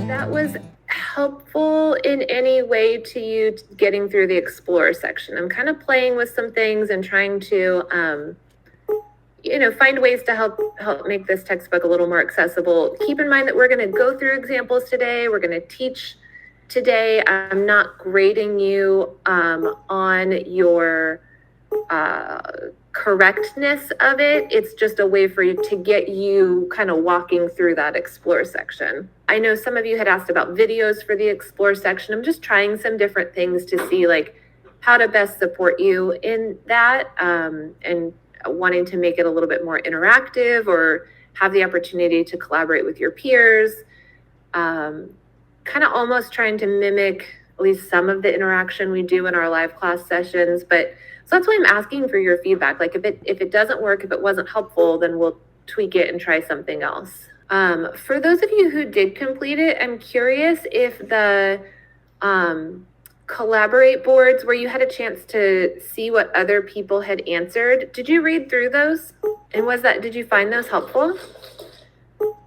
That was helpful in any way to you getting through the Explore section. I'm kind of playing with some things and trying to, find ways to help make this textbook a little more accessible. Keep in mind that we're going to go through examples today. We're going to teach today. I'm not grading you on your correctness of it. It's just a way for you to get you kind of walking through that Explore section. I know some of you had asked about videos for the Explore section. I'm just trying some different things to see like how to best support you in that, and wanting to make it a little bit more interactive or have the opportunity to collaborate with your peers. Kind of almost trying to mimic at least some of the interaction we do in our live class sessions. But so that's why I'm asking for your feedback. Like if it doesn't work, if it wasn't helpful, then we'll tweak it and try something else. For those of you who did complete it, I'm curious if the Collaborate boards where you had a chance to see what other people had answered, did you read through those? And did you find those helpful?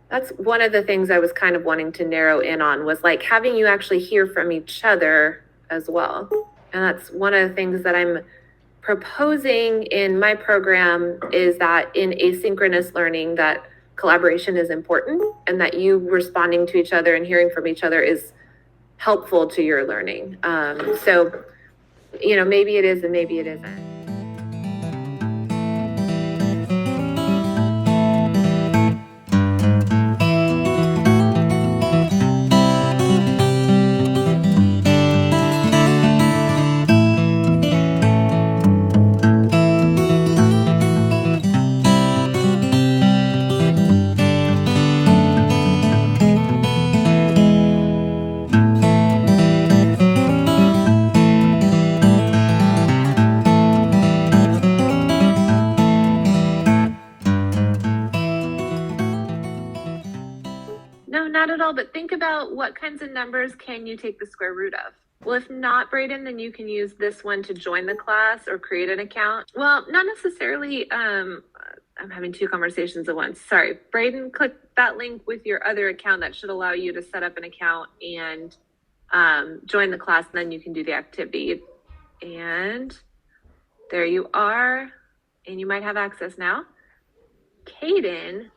That's one of the things I was kind of wanting to narrow in on, was like having you actually hear from each other as well. And that's one of the things that I'm proposing in my program, is that in asynchronous learning, that collaboration is important, and that you responding to each other and hearing from each other is helpful to your learning. So, maybe it is and maybe it isn't. No, not at all. But think about what kinds of numbers can you take the square root of? Well, if not, Brayden, then you can use this one to join the class or create an account. Well, not necessarily. I'm having two conversations at once. Sorry. Brayden, click that link with your other account. That should allow you to set up an account and join the class. And then you can do the activity. And there you are. And you might have access now. Caden,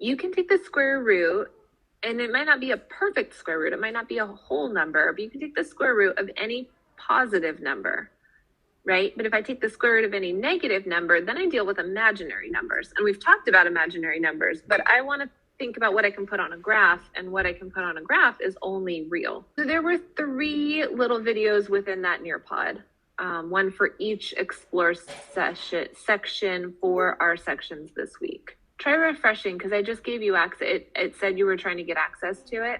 you can take the square root, and it might not be a perfect square root. It might not be a whole number, but you can take the square root of any positive number, right? But if I take the square root of any negative number, then I deal with imaginary numbers. And we've talked about imaginary numbers, but I want to think about what I can put on a graph, and what I can put on a graph is only real. So there were 3 little videos within that Nearpod, one for each Explore section for our sections this week. Try refreshing, because I just gave you access. It said you were trying to get access to it.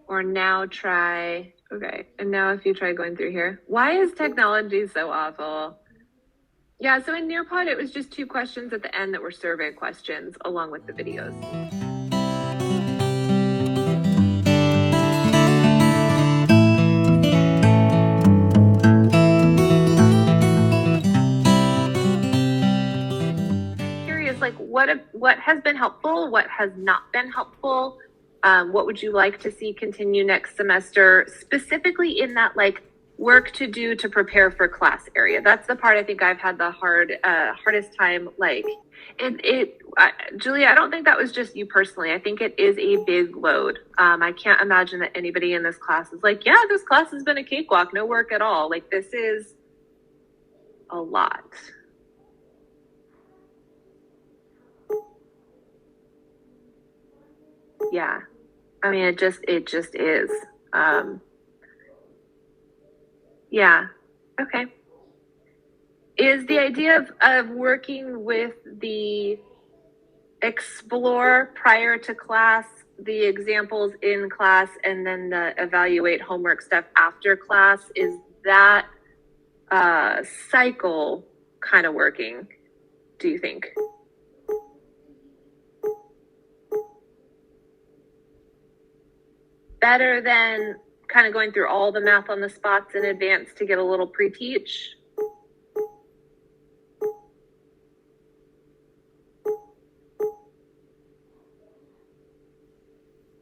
Or now try, okay. And now if you try going through here, why is technology so awful? Yeah, so in Nearpod, it was just 2 questions at the end that were survey questions along with the videos. Like what has been helpful, what has not been helpful, what would you like to see continue next semester, specifically in that like work to do to prepare for class area. That's the part I think I've had the hardest time. Like Julia, I don't think that was just you personally. I think it is a big load. I can't imagine that anybody in this class is like, yeah, this class has been a cakewalk, no work at all. Like this is a lot. Yeah, I mean, it just is. Yeah, okay. Is the idea of working with the Explore prior to class, the examples in class, and then the evaluate homework stuff after class, is that cycle kind of working, do you think? Better than kind of going through all the math on the spots in advance to get a little pre-teach?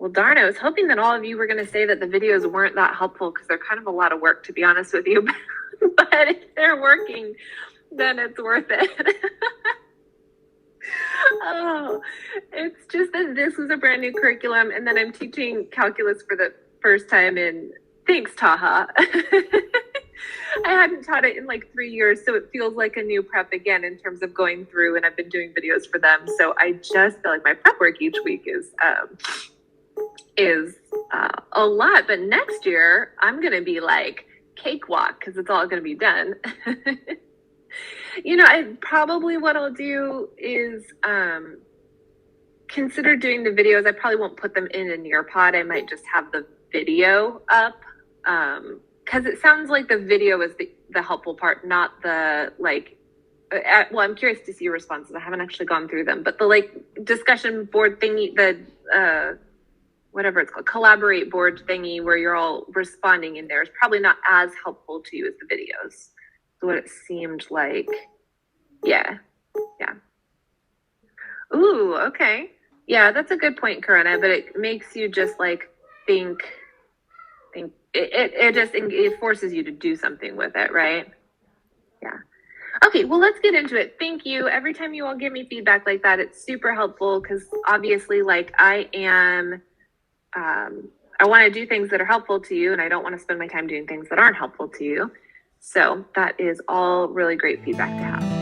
Well, darn, I was hoping that all of you were going to say that the videos weren't that helpful because they're kind of a lot of work, to be honest with you. But if they're working, then it's worth it. Oh, it's just that this was a brand new curriculum, and then I'm teaching calculus for the first time in, thanks, Taha. I hadn't taught it in like 3 years, so it feels like a new prep again in terms of going through, and I've been doing videos for them. So I just feel like my prep work each week is a lot. But next year, I'm going to be like cakewalk because it's all going to be done. You know, what I'll do is consider doing the videos. I probably won't put them in a Nearpod. I might just have the video up because it sounds like the video is the helpful part, not the like. Well, I'm curious to see your responses. I haven't actually gone through them, but the like discussion board thingy, the whatever it's called, collaborate board thingy where you're all responding in there is probably not as helpful to you as the videos. So what it seemed like. Yeah. Ooh, okay. Yeah, that's a good point, Karina, but it makes you just like think it forces you to do something with it, right? Yeah. Okay, well, let's get into it. Thank you. Every time you all give me feedback like that, it's super helpful because obviously, like, I want to do things that are helpful to you, and I don't want to spend my time doing things that aren't helpful to you. So that is all really great feedback to have.